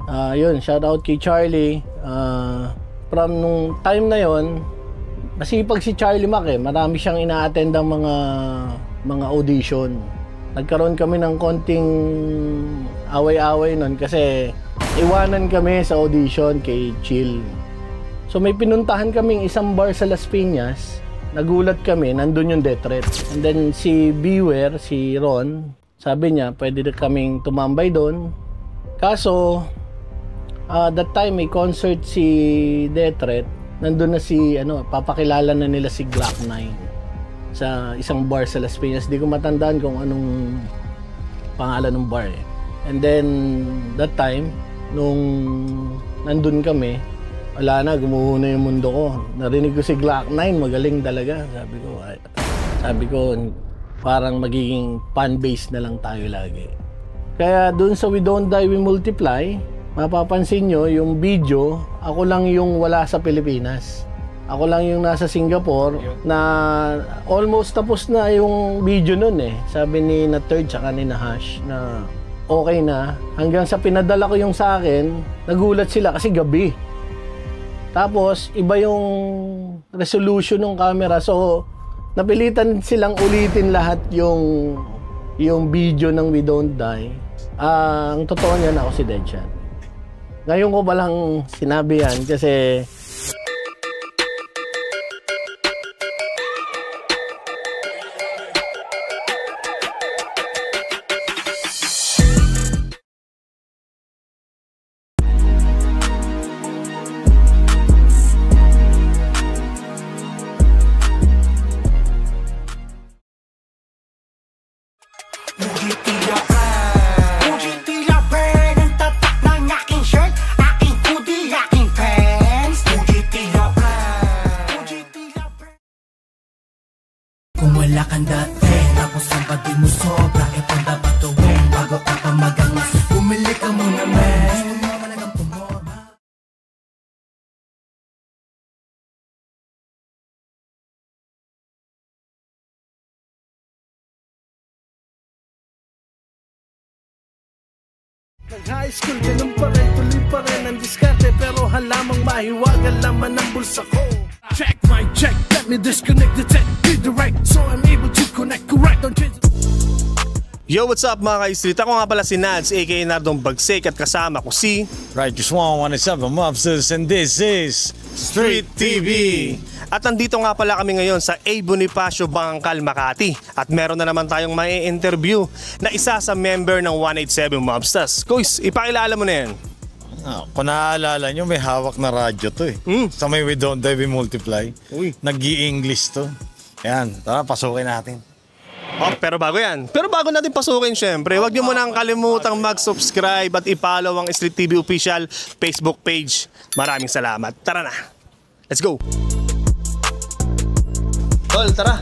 Yun, shout out kay Charlie. From nung time na yon, masipag si Charlie Mac eh. Marami siyang ina-attend ang mga audition. Nagkaroon kami ng konting away-away nun kasi iwanan kami sa audition kay Chill. So may pinuntahan kaming isang bar sa Las Piñas. Nagulat kami, nandun yung death threat. And then si Beware, si Ron, sabi niya pwede na kaming tumambay doon. Kaso that time may concert si Death Threat. Nandun na si papakilala na nila si Glock 9 sa isang bar sa Las Piñas. Di ko matandaan kung anong pangalan ng bar eh. And then that time nung nandun kami, wala na, gumuho na yung mundo ko. Narinig ko si Glock 9, magaling talaga. Sabi ko parang magiging fan base na lang tayo lagi. Kaya dun sa We Don't Die, We Multiply, mapapansin nyo, yung video, ako lang yung wala sa Pilipinas. Ako lang yung nasa Singapore na almost tapos na yung video nun eh. Sabi ni na Third tsaka ni na Hash na okay na. Hanggang sa pinadala ko yung sa akin, nagulat sila kasi gabi. Tapos, iba yung resolution ng camera. So, napilitan silang ulitin lahat yung video ng We Don't Die. Ang totoo niyan ako si Deadshot. Ngayon ko palang sinabi yan kasi wala kang dati, tapos ang pati mo sobra, pang dapat gawin bago ka pa magangas. Bumili ka muna, man. Malagang pumorma. Nag-high school, ganun pa rin, tuloy pa rin ang diskarte, pero halamang mahiwagan laman ang bulsa ko. Check my check, let me disconnect the tech, read the right, so I'm able to connect correct on change. Yo, what's up mga ka-street? Ako nga pala si Nads, aka Nardong Bagsik, at kasama ko si Righteous 117 Mobsters, and this is Street TV. At nandito nga pala kami ngayon sa A. Bonifacio, Bangkal, Makati. At meron na naman tayong mai-interview na isa sa member ng 187 Mobsters. Kois, ipakilala mo na yan. Kung naaalala nyo, may hawak na radyo to eh. Sa may We Don't Die, We Multiply. Nag-i-English to. Yan, tara, pasukin natin. Oh, pero bago natin pasukin syempre, huwag nyo munang kalimutang mag-subscribe at i-follow ang Street TV Official Facebook page. Maraming salamat. Tara na. Let's go. Tol, tara.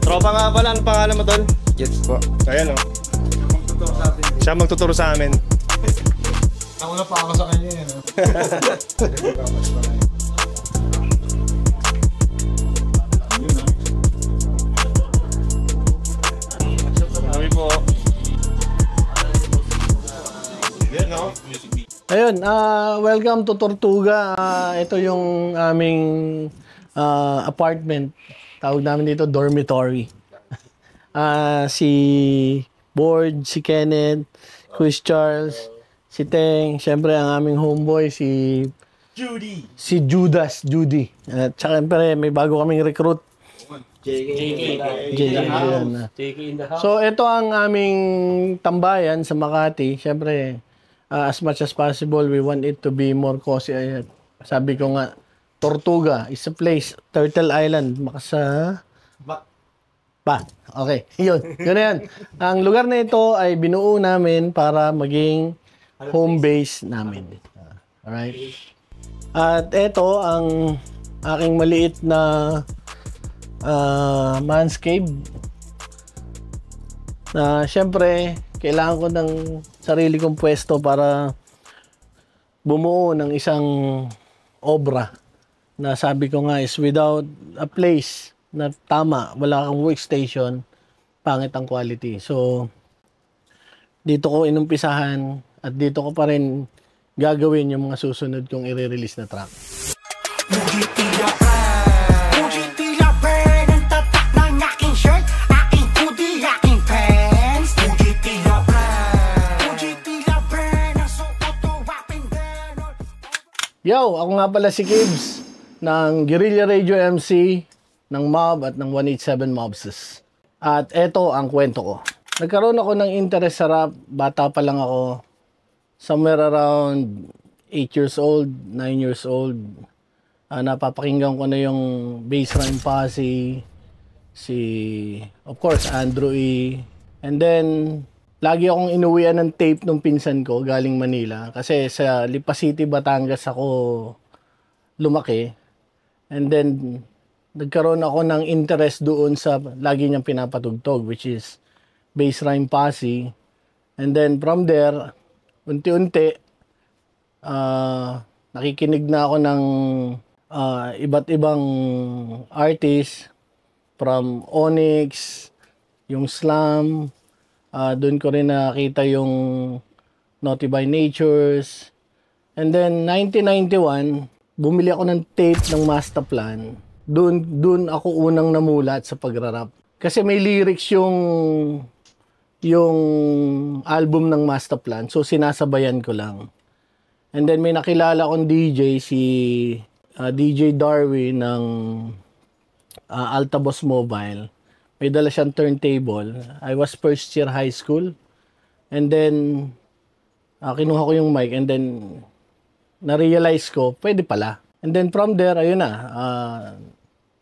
Tropa nga pala, ang pangalan mo, Tol? Yes po. Ayan o. Siya magtuturo sa amin. Nauna pa ako sa kanya yan. Sabi po. Yan o. Ayun, welcome to Tortuga. Ito yung aming apartment. Tawag namin dito dormitory. Si Board, si Kenneth, Chris Charles, si Teng, syempre ang aming homeboy, si Judy. At syempre may bago kaming recruit. JK. So ito ang aming tambayan sa Makati. Syempre as much as possible we want it to be more cozy. Sabi ko nga, Tortuga is a place, Turtle Island, makasa okay, yun na yan. Ang lugar na ito ay binuo namin para maging home base namin. Alright? At ito ang aking maliit na manscape na syempre kailangan ko ng sarili kong pwesto para bumuo ng isang obra na sabi ko nga is without a place na tama, wala kang workstation, pangit ang quality. So dito ko inumpisahan at dito ko pa rin gagawin yung mga susunod kong i-release na track. Muji tila brand ang tatak ng aking shirt, aking hoodie, aking pants. Muji tila brand ang suot ko up and down. Yo, ako nga pala si Kibs ng Guerrilla Radio MC, ng Mob at ng 187 Mobsters. At eto ang kwento ko. Nagkaroon ako ng interest sa rap, bata pa lang ako. Somewhere around 8 years old, 9 years old. Napapakinggan ko na yung Bass Rhyme Posse, of course, Andrew E. And then, lagi akong inuwian ng tape nung pinsan ko galing Manila. Kasi sa Lipa City, Batangas ako lumaki. And then, nagkaroon ako ng interest doon sa lagi niyang pinapatugtog, which is Bass Rhyme Posse. And then, from there, unti-unti, nakikinig na ako ng iba't ibang artist, from Onyx, yung Slam, doon ko rin nakita yung Naughty by Natures. And then 1991, bumili ako ng tape ng Masterplan. Doon ako unang namulat sa pagrarap. Kasi may lyrics yung album ng Masterplan, so sinasabayan ko lang. And then may nakilala akong DJ, si DJ Darwin ng Altabos Mobile. May dala siyang turntable. I was first year high school. And then, kinuha ko yung mic and then, na-realize ko, pwede pala. And then from there, ayun na.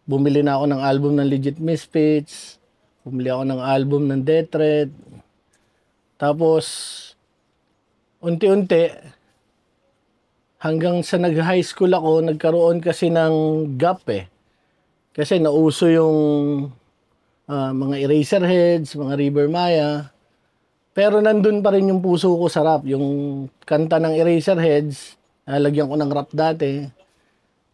Bumili na ako ng album ng Legit Misfits. Bumili ako ng album ng Death Threat. Tapos, unti-unti, hanggang sa nag-high school ako, nagkaroon kasi ng gap eh. Kasi nauso yung mga Eraserheads, mga River Maya. Pero nandun pa rin yung puso ko sa rap. Yung kanta ng Eraserheads, lagyan ko ng rap dati.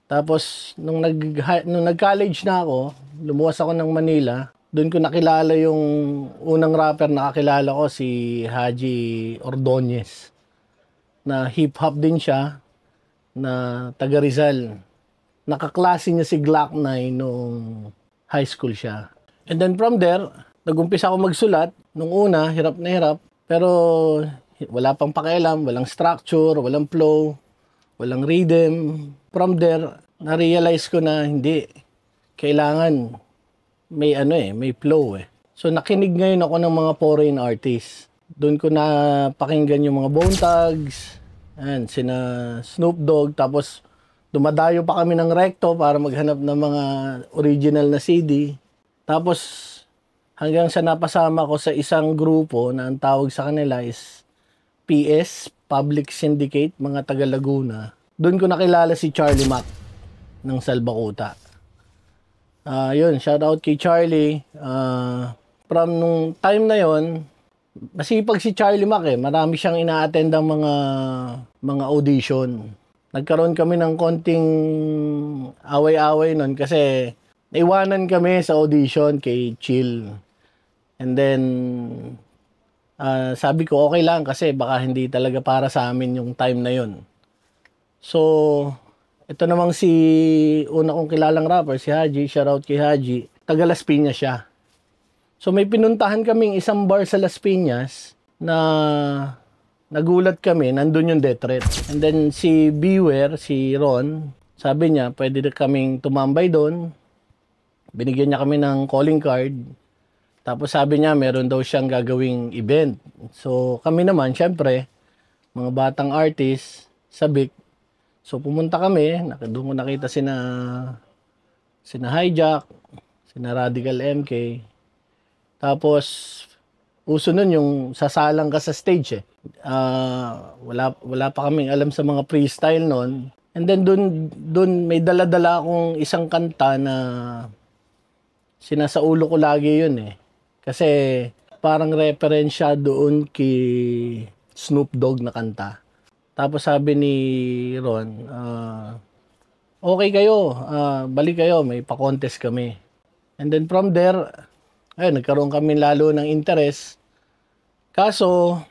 Tapos, nung nag-college na ako, lumuwas ako ng Manila, doon ko nakilala yung unang rapper na kakilala ko, si Haji Ordonez. Na hip-hop din siya, na taga Rizal. Nakaklase niya si Glock 9 nung high school siya. And then from there, nag-umpisa ako magsulat. Nung una, hirap na hirap. Pero wala pang pakialam, walang structure, walang flow, walang rhythm. From there, na-realize ko na hindi. Kailangan may flow eh. So nakinig ngayon ako ng mga foreign artists. Doon ko na pakinggan yung mga Bone Thugs, sina Snoop Dogg, tapos dumadayo pa kami ng Recto para maghanap ng mga original na CD. Tapos hanggang sa napasama ko sa isang grupo na ang tawag sa kanila is PS, Public Syndicate, mga taga Laguna. Doon ko nakilala si Charlie Mac ng Salbakuta. Yun, shout out kay Charlie. From nung time na yon, masipag si Charlie Mac eh. Marami siyang ina-attend ang mga audition. Nagkaroon kami ng konting away-away nun kasi naiwanan kami sa audition kay Chill. And then, sabi ko okay lang kasi baka hindi talaga para sa amin yung time na yun. So, ito namang si una kong kilalang rapper, si Haji, shoutout kay Haji, taga Las Piñas siya. So may pinuntahan kaming isang bar sa Las Piñas na nagulat kami, nandun yung Death Threat. And then si Beware, si Ron, sabi niya pwede na kaming tumambay doon. Binigyan niya kami ng calling card. Tapos sabi niya meron daw siyang gagawing event. So kami naman, syempre, mga batang artist, sabik. So pumunta kami, doon ko nakita sina Hijack, sina Radical MK. Tapos, uso nun yung sasalang ka sa stage eh. Wala pa kaming alam sa mga freestyle nun. And then dun may dala-dala akong isang kanta na sinasaulo ko lagi yun eh. Kasi parang referensya doon kay Snoop Dogg na kanta. Tapos sabi ni Ron, okay kayo, balik kayo, may pa-contest kami. And then from there, nagkaroon kami lalo ng interest. Kaso,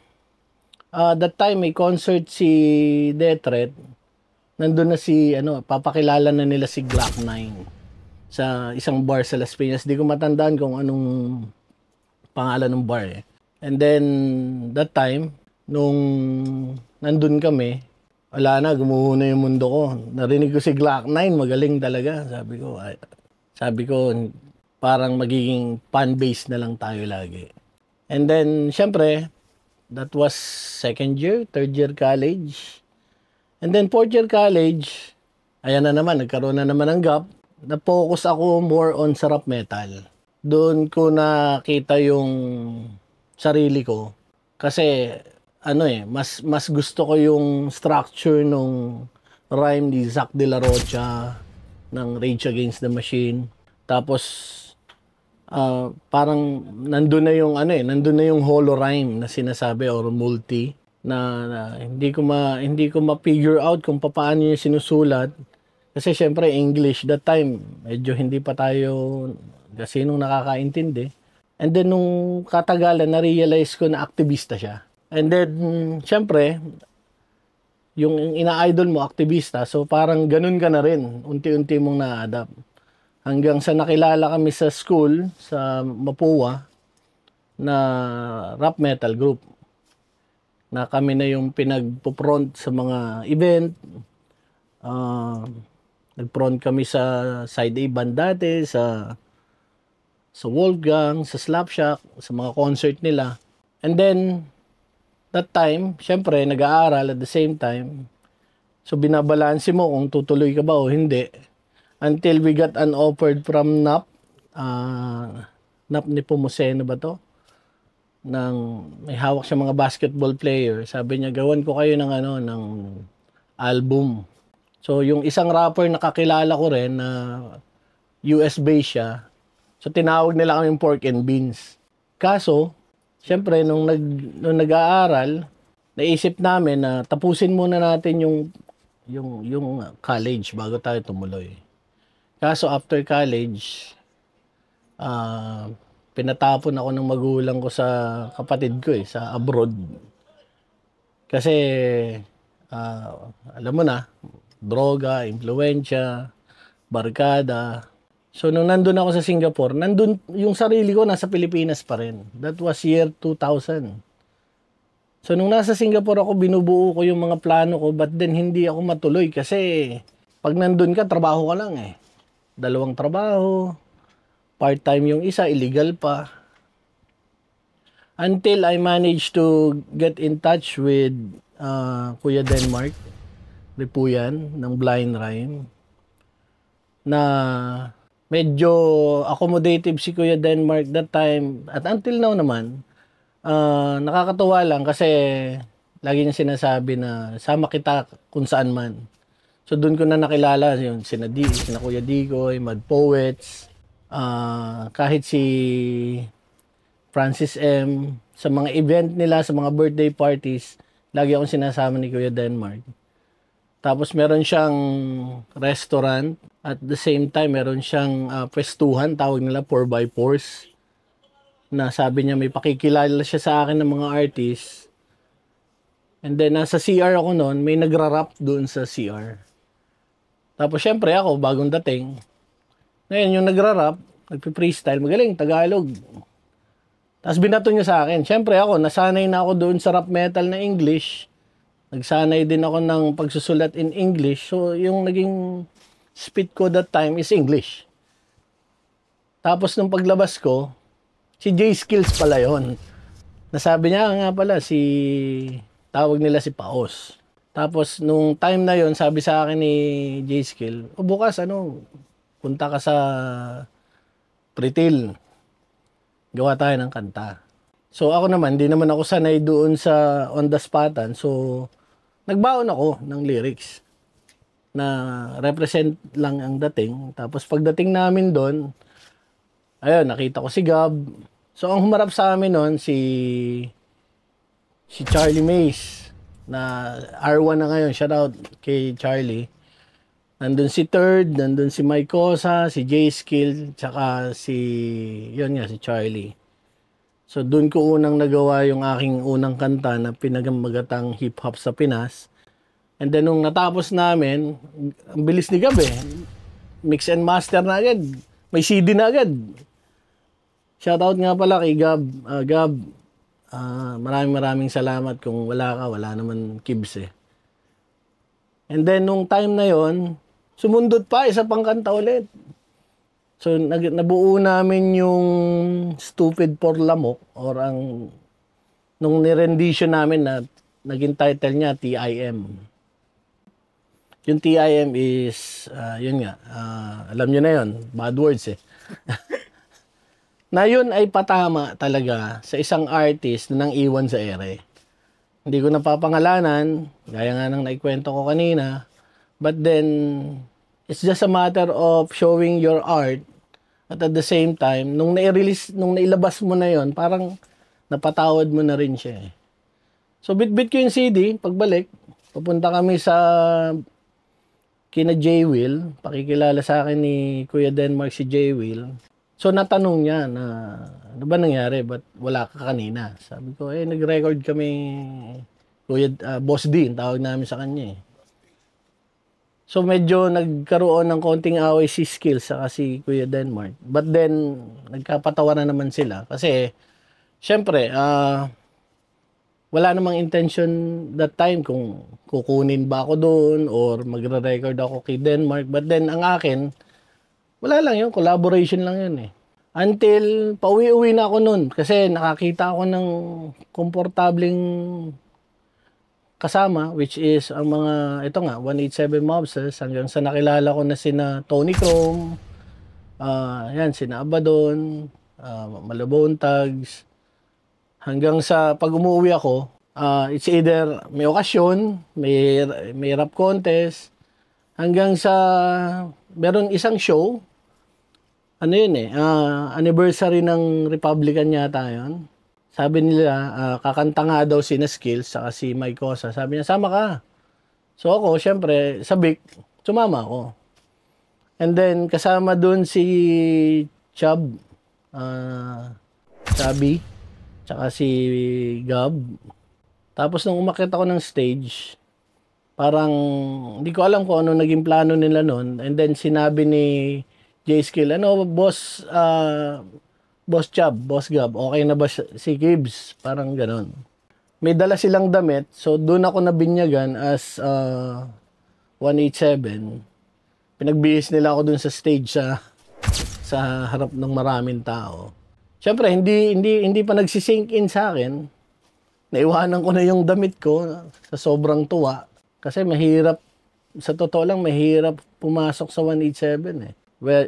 That time may concert si Death Threat. Nandun na si papakilala na nila si Glock 9 sa isang bar sa Las Piñas. Di ko matandaan kung anong pangalan ng bar eh. And then that time nung nandun kami, wala na, gumuho na yung mundo ko. Narinig ko si Glock 9, magaling talaga. Sabi ko parang magiging fan base na lang tayo lagi. And then syempre that was second year, third year college. And then fourth year college, ayan na naman, nagkaroon na naman ng gap. Na-focus ako more on sa rap metal. Doon ko nakita yung sarili ko. Kasi, mas gusto ko yung structure nung rhyme ni Zack De La Rocha ng Rage Against the Machine. Tapos, parang nandun na yung holo rhyme na sinasabi or multi na hindi ko ma-figure out kung paano yung sinusulat kasi syempre English that time medyo hindi pa tayo kasi nung nakakaintindi. And then nung katagalan na-realize ko na aktivista siya. And then syempre yung ina-idol mo aktivista, so parang ganun ka na rin, unti-unti mong na-adapt. Hanggang sa nakilala kami sa school, sa Mapua, na rap metal group. Na kami na yung pinagpo-front sa mga event. Nag-front kami sa Side A band dati, sa Wolfgang, sa Slapshack, sa mga concert nila. And then, that time, syempre, nag-aaral at the same time. So, binabalansi mo kung tutuloy ka ba o hindi. Until we got an offer from NAP. NAP ni Pumuseno ba to? May hawak siya mga basketball player. Sabi niya, gawan ko kayo ng album. So, yung isang rapper na kakilala ko rin na US-based siya. So, tinawag nila kaming Pork and Beans. Kaso, syempre, nung nag-aaral, naisip namin na tapusin muna natin yung college bago tayo tumuloy. Kaso after college, pinatapon ako ng magulang ko sa kapatid ko sa abroad. Kasi, alam mo na, droga, impluwensya, barkada. So, nung nandun ako sa Singapore, nandun yung sarili ko nasa Pilipinas pa rin. That was year 2000. So, nung nasa Singapore ako, binubuo ko yung mga plano ko, but then hindi ako matuloy kasi pag nandun ka, trabaho ka lang eh. 2 trabaho, part-time yung isa, illegal pa. Until I managed to get in touch with Kuya Denmark, Ripuyan, ng Blind Rhyme, na medyo accommodative si Kuya Denmark that time. At until now naman, nakakatuwa lang kasi lagi niya sinasabi na sama kita kung saan man. So doon ko na nakilala yung sina Kuya Digoy, Mad Poets, kahit si Francis M. Sa mga event nila, sa mga birthday parties, lagi akong sinasama ni Kuya Denmark. Tapos meron siyang restaurant. At the same time, meron siyang pwestuhan, tawag nila 4x4s. Na sabi niya may pakikilala siya sa akin ng mga artists. And then nasa CR ako noon, may nagra-rap doon sa CR. Tapos syempre ako, bagong dating. Ngayon yung nagra-rap, nagpi-freestyle, magaling, Tagalog. Tapos binato niya sa akin. Syempre ako, nasanay na ako doon sa rap metal na English. Nagsanay din ako ng pagsusulat in English. So yung naging spit ko that time is English. Tapos nung paglabas ko, si J Skills pala yun. Nasabi niya nga pala, tawag nila si Paos. Tapos nung time na yon, sabi sa akin ni J Skill, bukas punta ka sa Pritil. Gawa tayo ng kanta. So ako naman, di naman ako sanay doon sa on the spotan. So nagbaon ako ng lyrics na represent lang ang dating. Tapos pagdating namin doon, ayun, nakita ko si Gab. So ang humarap sa amin noon si Charlie Mace na R1 na ngayon. Shout out kay Charlie. Nandun si Third, nandun si Mike Cosa, si J Skill, tsaka si Charlie. So doon ko unang nagawa yung aking unang kanta na pinagamagatang hip-hop sa Pinas. And then nung natapos namin, ang bilis ni Gab eh. Mix and master na agad. May CD na agad. Shoutout nga pala kay Gab. Gab, maraming salamat. Kung wala ka, wala naman Kibs eh. And then nung time na yon, sumundot pa, isa pang kanta ulit. So, nabuo namin yung Stupid for Lamok or nung nirendition namin na naging title niya, TIM. Yung TIM is, yun nga, alam nyo na yun, bad words eh. Na yun ay patama talaga sa isang artist na nang iwan sa ere. Hindi ko napapangalanan, gaya nga ng naikwento ko kanina, but then, it's just a matter of showing your art. At the same time, nung nailabas mo na yon, parang napatawad mo na rin siya eh. So, bit-bit ko yung CD, pagbalik, pupunta kami sa kina J. Will, pakikilala sa akin ni Kuya Denmark si J. Will. So, natanong niya na, ano ba nangyari? Ba't wala ka kanina? Sabi ko, nag-record kami, Kuya, Boss D, tawag namin sa kanya eh. So medyo nagkaroon ng konting away si Skills sa si Kuya Denmark. But then, nagkapatawaran naman sila. Kasi, syempre, wala namang intention that time kung kukunin ba ako doon or magre-record ako kay Denmark. But then, ang akin, wala lang yun. Collaboration lang yun eh. Until, pauwi-uwi na ako noon. Kasi nakakita ako ng komportabling kasama, which is ang mga, ito nga, 187 Mobsters, hanggang sa nakilala ko na sina Tony Chrome, yan, sina Abaddon, Malabon Tags, hanggang sa pag umuwi ako, it's either may okasyon, may rap contest, hanggang sa meron isang show, ano yun eh, anniversary ng Republican yata yun. Sabi nila, kakanta nga daw si Skills saka si Mike Cosa. Sabi niya, sama ka. So ako, syempre, sabik, sumama ako. And then, kasama dun si Chub, Chubby, tsaka si Gab. Tapos nung umakyat ako ng stage, parang, hindi ko alam kung ano naging plano nila nun. And then, sinabi ni J. Skill, ano, boss, Boss Chub, Boss Gab, okay na ba si Gibbs? Parang ganon. May dala silang damit, so doon ako nabinyagan as 187. Pinagbihis nila ako doon sa stage sa harap ng maraming tao. Siyempre, hindi pa nagsisink in sa akin. Naiwanan ko na yung damit ko sa sobrang tuwa. Kasi mahirap, sa totoo lang, mahirap pumasok sa 187 eh.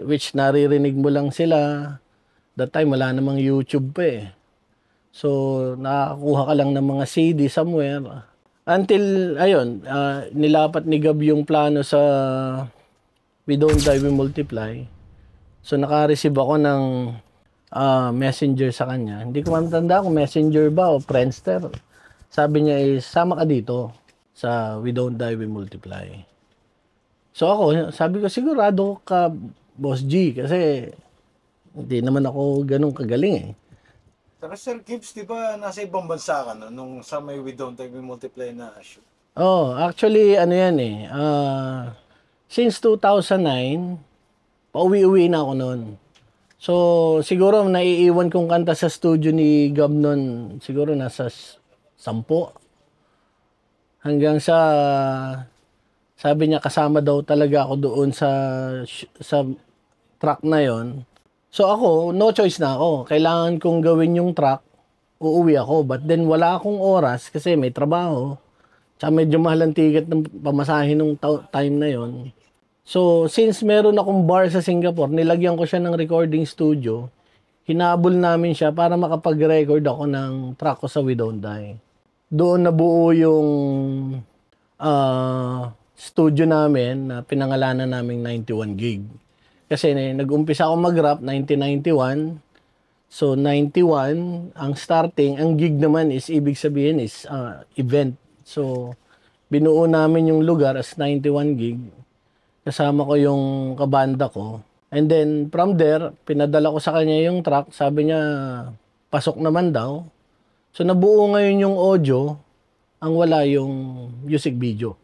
Which naririnig mo lang sila. That time, wala namang YouTube pa eh. So, nakakuha ka lang ng mga CD somewhere. Until, ayun, nilapat ni Gab yung plano sa We Don't Die, We Multiply. So, naka-receive ako ng messenger sa kanya. Hindi ko matanda kung messenger ba o Friendster. Sabi niya is, sama ka dito sa We Don't Die, We Multiply. So, ako, sabi ko, sigurado ka, Boss G, kasi hindi naman ako ganun kagaling eh. Saka Sir Gibbs, di ba nasa ibang bansa ka no? Nung sa may We Don't Die, We Multiply na show? Oh, actually, ano yan eh. Since 2009, pauwi-uwi na ako noon. So, siguro naiiwan kong kanta sa studio ni Gab noon, siguro nasa 10. Hanggang sa, sabi niya kasama daw talaga ako doon sa track na yon. So ako, no choice na ako. Kailangan kong gawin yung track, uuwi ako. But then wala akong oras kasi may trabaho. Tsaka medyo mahal ang ticket ng pamasahe nung time na yon. So since meron akong bar sa Singapore, nilagyan ko siya ng recording studio. Hinabol namin siya para makapag-record ako ng track ko sa We Don't Die. Doon nabuo yung studio namin na pinangalanan naming 91 gig. Kasi nag-umpisa ako mag-rap 1991. So 91 ang starting, ang gig naman is ibig sabihin is event. So binuo namin yung lugar as 91 gig. Kasama ko yung kabanda ko. And then from there, pinadala ko sa kanya yung track. Sabi niya, pasok naman daw. So nabuo ngayon yung audio, ang wala yung music video.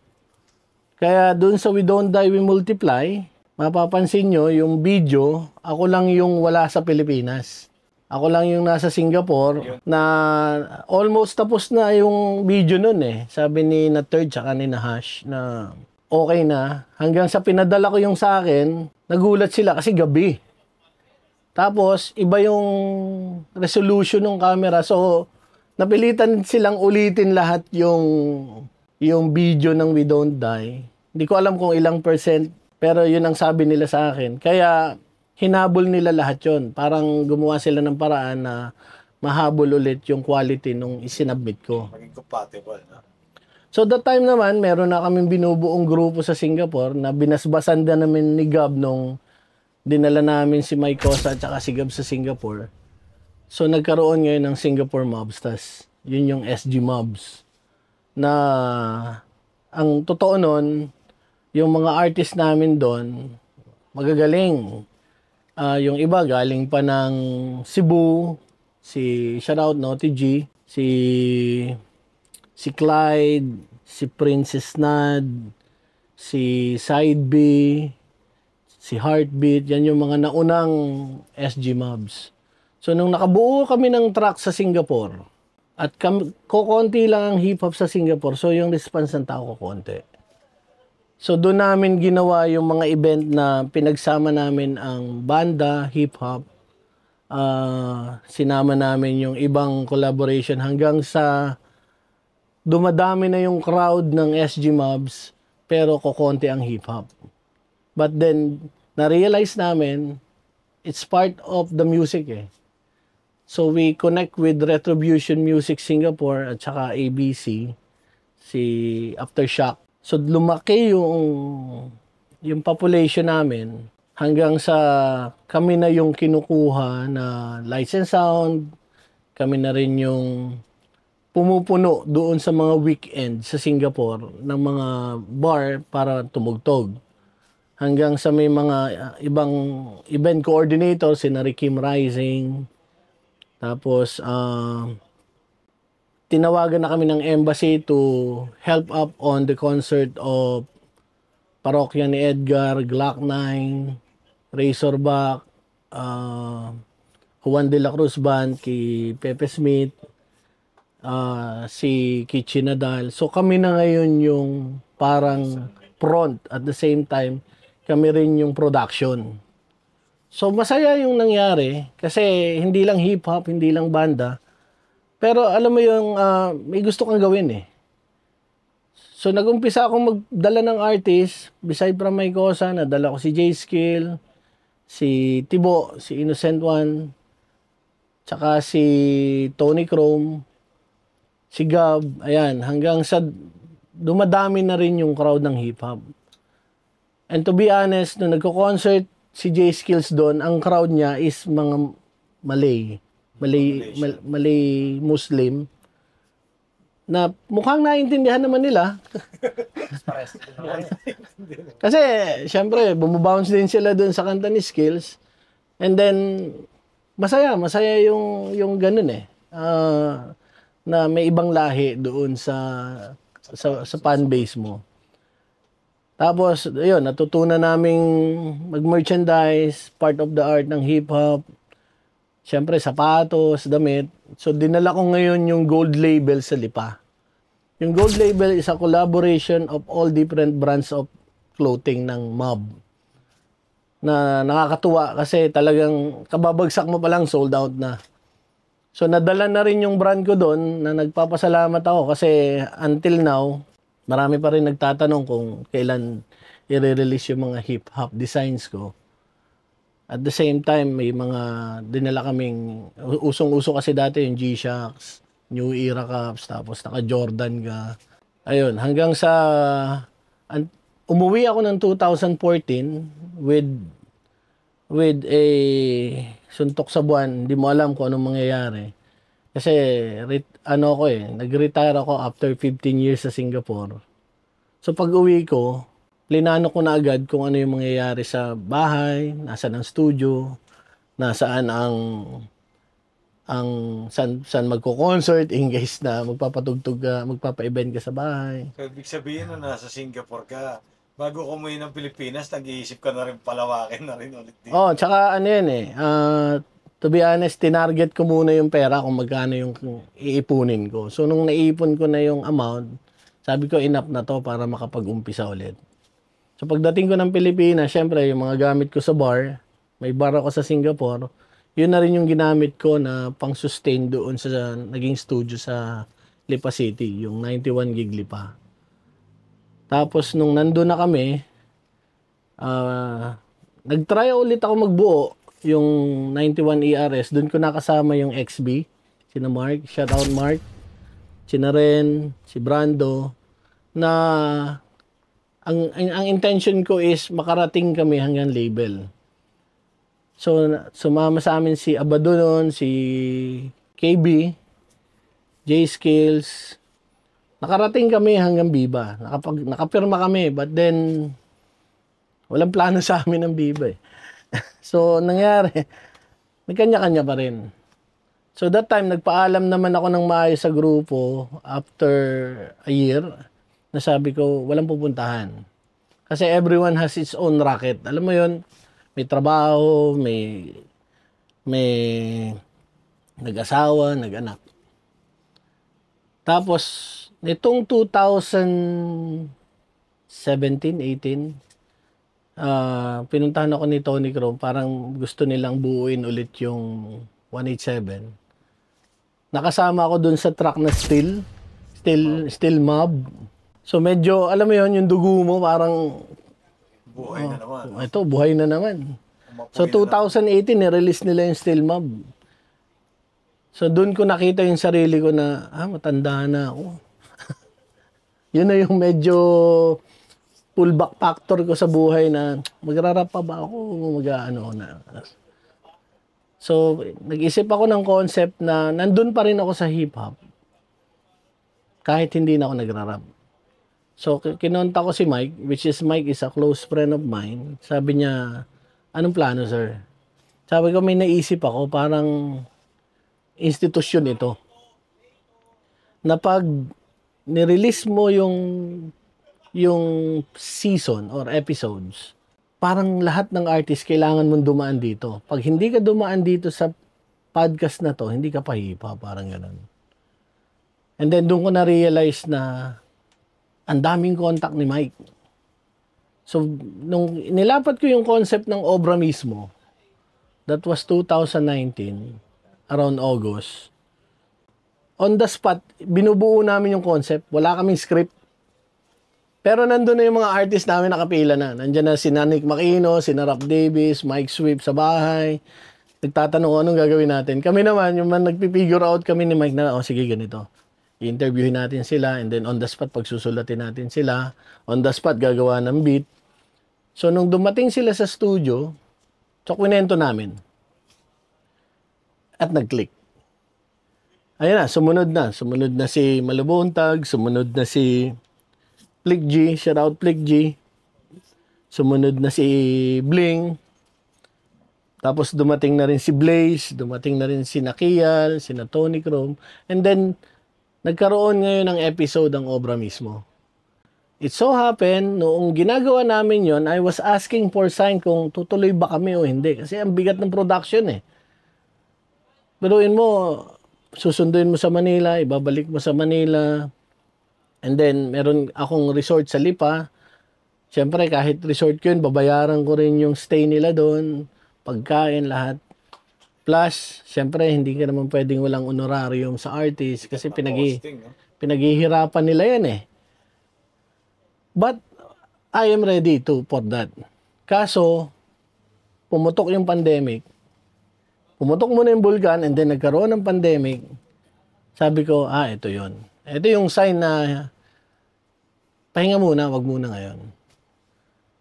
Kaya dun sa We Don't Die, We Multiply, mapapansin nyo yung video, ako lang yung wala sa Pilipinas. Ako lang yung nasa Singapore na almost tapos na yung video nun eh. Sabi ni na Third tsaka ni na Hash na okay na. Hanggang sa pinadala ko yung sa akin, nagulat sila kasi gabi. Tapos, iba yung resolution ng camera. So, napilitan silang ulitin lahat yung video ng We Don't Die. Hindi ko alam kung ilang percent, pero yun ang sabi nila sa akin. Kaya, hinabol nila lahat yun. Parang gumawa sila ng paraan na mahabol ulit yung quality nung isinabmit ko. Maging compatible, no? So that time naman, meron na kaming binubuong grupo sa Singapore na binasbasan din namin ni Gab nung dinala namin si Mike Cosa at saka si Gab sa Singapore. So nagkaroon ngayon ng Singapore Mobsters. Yun yung SG Mobs. Na ang totoo nun, yung mga artist namin doon, magagaling. Yung iba galing pa ng Cebu, si shoutout Naughty G, si Clyde, si Princess Nad, si Side B, si Heartbeat, yan yung mga naunang SG Mobs. So nung nakabuo kami ng track sa Singapore, at kukonti lang ang hip-hop sa Singapore, so yung response ng tao kukonti. So doon namin ginawa yung mga event na pinagsama namin ang banda, hip-hop, sinama namin yung ibang collaboration hanggang sa dumadami na yung crowd ng SG Mobs pero kukonti ang hip-hop. But then, na-realize namin, it's part of the music eh. So we connect with Retribution Music Singapore at saka ABC, si Aftershock. So lumaki yung population namin hanggang sa kami na yung kinukuha na lights and sound, kami na rin yung pumupuno doon sa mga weekend sa Singapore ng mga bar para tumugtog. Hanggang sa may mga ibang event coordinator, si Kim Rising. Tapos, tinawagan na kami ng embassy to help up on the concert of Parokya ni Edgar, Glock 9, Razorback, Juan de la Cruz Band, kay Pepe Smith, si Kichi Nadal. So kami na ngayon yung parang front at the same time kami rin yung production. So masaya yung nangyari kasi hindi lang hip-hop, hindi lang banda. Pero alam mo yung may gusto kang gawin eh. So nag-umpisa akong magdala ng artist, beside from my Cosa, nadala ko si J-Skill, si Tibo, si Innocent One, tsaka si Tony Chrome, si Gab, ayan, hanggang sa dumadami na rin yung crowd ng hip-hop. And to be honest, nung nagko-concert si J-Skills doon, ang crowd niya is mga Malay Muslim na mukhang naintindihan naman nila. Kasi, syempre, bumubounce din sila doon sa kanta ni Skills. And then, masaya yung ganun eh. Na may ibang lahi doon sa fan base mo. Tapos, yun, natutunan naming mag-merchandise, part of the art ng hip-hop. Siyempre, sapatos, damit. So, dinala ko ngayon yung gold label sa Lipa. Yung gold label is a collaboration of all different brands of clothing ng mob. Na nakakatuwa kasi talagang kababagsak mo pa lang, sold out na. So, nadala na rin yung brand ko doon na nagpapasalamat ako kasi until now, marami pa rin nagtatanong kung kailan i-release yung mga hip-hop designs ko. At the same time, may mga dinala kaming, usong-uso kasi dati yung G-Shocks, New Era Cups, tapos naka-Jordan ka. Ayun, hanggang sa, umuwi ako ng 2014 with a suntok sa buwan, hindi mo alam kung anong mangyayari. Kasi, nag-retire ako after 15 years sa Singapore. So, pag-uwi ko, plinano ko na agad kung ano yung mangyayari sa bahay, nasaan ang studio, nasaan ang ang saan magko-concert in case na magpapatugtog ka, magpapa-event ka sa bahay. So, ibig sabihin na nasa Singapore ka, bago umuwi ng Pilipinas, nag-iisip ka na rin palawakin na rin ulit dito. Oh, tsaka ano yan eh. To be honest, tinarget ko muna yung pera kung magkano yung iipunin ko. So, nung naipon ko na yung amount, sabi ko, enough na to para makapag-umpisa ulit. So, pagdating ko ng Pilipinas, syempre, yung mga gamit ko sa bar, may bar ako sa Singapore, yun na rin yung ginamit ko na pang-sustain doon sa naging studio sa Lipa City, yung 91 gig Lipa. Tapos, nung nandun na kami, nag-try ulit ako magbuo yung 91 ERS. Doon ko nakasama yung XB, sina Mark, shout out Mark, sina Ren, si Brando, na ang intention ko is makarating kami hanggang label. So, sumama sa amin si Abado noon, si KB, J-Skills. Nakarating kami hanggang Biba. Nakapirma kami, but then walang plano sa amin ng Biba eh. So, nangyari, may kanya-kanya pa rin. So, that time, nagpaalam naman ako ng maayos sa grupo after a year na sabi ko, walang pupuntahan. Kasi everyone has its own racket. Alam mo yon, may trabaho, may nag-asawa, nag-anak. Tapos, nitong 2017, 18, pinuntahan ako ni Tony Chrome, parang gusto nilang buuin ulit yung 187. Nakasama ako dun sa track na Still Mob. So medyo, alam mo yon, yung dugo mo parang Buhay na naman. ito, buhay na naman. So 2018, nirelease nila yung Still Mob. So dun ko nakita yung sarili ko na, matanda na ako. Yun na yung medyo pullback factor ko sa buhay na magrarap pa ba ako o mag-ano na. So, nag-isip ako ng concept na nandun pa rin ako sa hip-hop kahit hindi na ako nagrarap. So, kinonta ko si Mike, which is Mike is a close friend of mine. Sabi niya, anong plano, sir? Sabi ko, may naisip ako, parang institusyon ito. Na pag nirelease mo yung season or episodes, parang lahat ng artist kailangan mong dumaan dito. Pag hindi ka dumaan dito sa podcast na to, hindi ka pa hip-hop, parang ganun. And then doon ko na-realize na ang daming contact ni Mike. So, nung nilapat ko yung concept ng obra mismo, that was 2019, around August, on the spot, binubuo namin yung concept. Wala kaming script. Pero nandun na yung mga artist namin nakapila na. Nandiyan na si Nick Makino, si Rap Davis, Mike Swift sa bahay. Nagtatanong kung anong gagawin natin. Kami naman, yung nagpipigure out kami ni Mike na, sige, ganito. I-interviewin natin sila, and then on the spot, pagsusulatin natin sila. On the spot, gagawa ng beat. So, nung dumating sila sa studio, kwinento namin. At nag-click. Ayun na, sumunod na. Sumunod na si Malabontag, sumunod na si Flick G, shout out Flick G. Sumunod na si Bling. Tapos dumating na rin si Blaze, dumating na rin si Nakial, si Tony Chrome. And then, nagkaroon ngayon ng episode ang obra mismo. It so happened, noong ginagawa namin yon, I was asking for sign kung tutuloy ba kami o hindi. Kasi ang bigat ng production eh. Biruin mo, susunduin mo sa Manila, ibabalik mo sa Manila. And then, meron akong resort sa Lipa. Siyempre, kahit resort ko yun, babayaran ko rin yung stay nila doon, pagkain, lahat. Plus, siyempre, hindi ka naman pwedeng walang honorarium sa artist kasi pinaghihirapan nila yan eh. But, I am ready for that. Kaso, pumutok yung pandemic. Pumutok muna yung bulkan and then nagkaroon ng pandemic. Sabi ko, ito yon. Ito yung sign na pahinga muna, wag muna ngayon.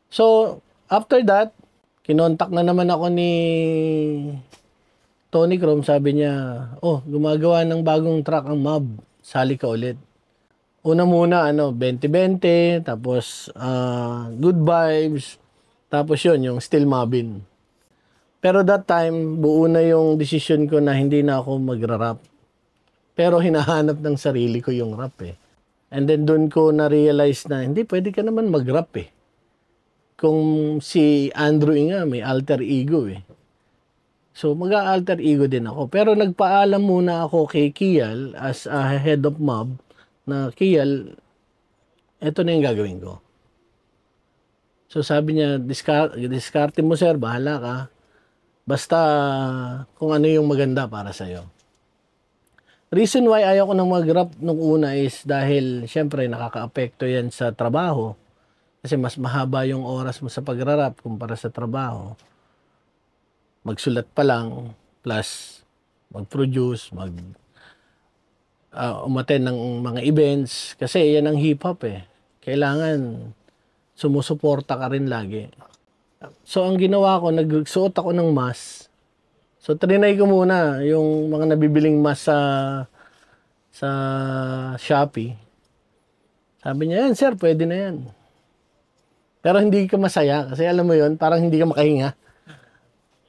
So, after that, kinontak na naman ako ni Tony Chrome, sabi niya, gumagawa ng bagong track ang Mob, sali ka ulit. Una muna, 2020, tapos Good Vibes, tapos yun, yung Still Mobbin. Pero that time, buo na yung decision ko na hindi na ako magra-rap. Pero hinahanap ng sarili ko yung rap eh. And then doon ko na-realize na, hindi, pwede ka naman mag-rap eh. Kung si Andrew nga, may alter ego eh. So, mag-alter ego din ako. Pero nagpaalam muna ako kay Kial as a head of mob na, Kial, eto na yung gagawin ko. So, sabi niya, diskarte mo sir, bahala ka. Basta kung ano yung maganda para sa'yo. Reason why ayaw ko nang mag-rap nung una is dahil, syempre, nakaka-apekto yan sa trabaho. Kasi mas mahaba yung oras mo sa pag-rap kumpara sa trabaho. Magsulat pa lang, plus mag-produce, umattend ng mga events. Kasi yan ang hip-hop eh. Kailangan sumusuporta ka rin lagi. So, ang ginawa ko, nagsuot ako ng mask. So, trinay ko muna yung mga nabibiling mask sa Shopee. Sabi niya, yan sir, pwede na yan. Pero hindi ka masaya kasi alam mo yun, parang hindi ka makahinga.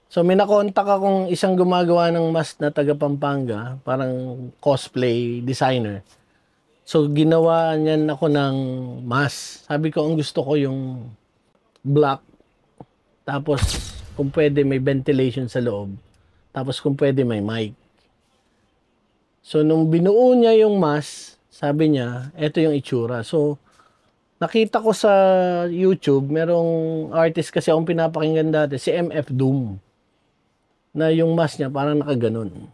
So may nakontak akong isang gumagawa ng mask na taga Pampanga, parang cosplay designer. So ginawa niyan ako ng mask. Sabi ko, ang gusto ko yung black. Tapos kung pwede may ventilation sa loob. Tapos kung pwede may mic. So nung binuo niya yung mask, sabi niya, eto yung itsura. So nakita ko sa YouTube, merong artist kasi akong pinapakinggan dati, si MF Doom. Na yung mask niya parang nakaganon.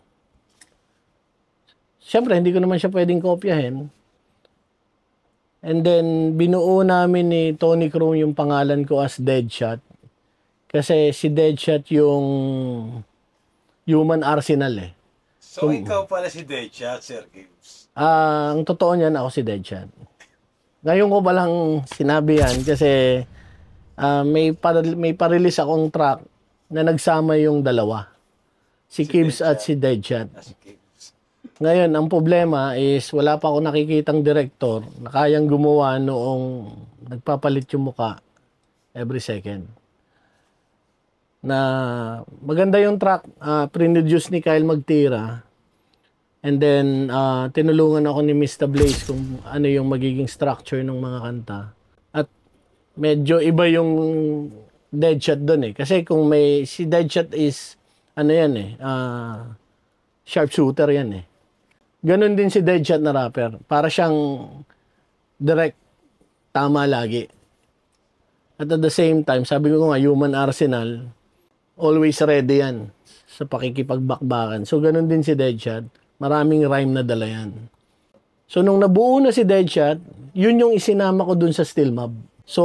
Siyempre, hindi ko naman siya pwedeng kopyahin. And then, binuo namin ni Tony Chrome yung pangalan ko as Deadshot. Kasi si Deadshot yung human arsenal eh. So, ikaw pala si Deadshot, Sir Gibbs? Ang totoo niyan, ako si Deadshot. Ngayon ko palang sinabi yan kasi may pa-release akong track na nagsama yung dalawa. Si Gibbs at si Deadshot. Ngayon, ang problema is wala pa ako nakikitang director na kayang gumawa noong nagpapalit yung muka every second. Na maganda yung track, pre-produce ni Kyle Magtira. And then, tinulungan ako ni Mr. Blaze kung ano yung magiging structure ng mga kanta. At medyo iba yung Deadshot doon eh. Kasi kung si Deadshot is, ano yan eh, sharpshooter yan eh. Ganon din si Deadshot na rapper. Para siyang direct, tama lagi. At the same time, sabi ko nga, human arsenal, always ready yan sa pakikipagbakbakan. So, ganon din si Deadshot. Maraming rhyme na dala yan. So, nung nabuo na si Deadshot, yun yung isinama ko dun sa Steel Mob. So,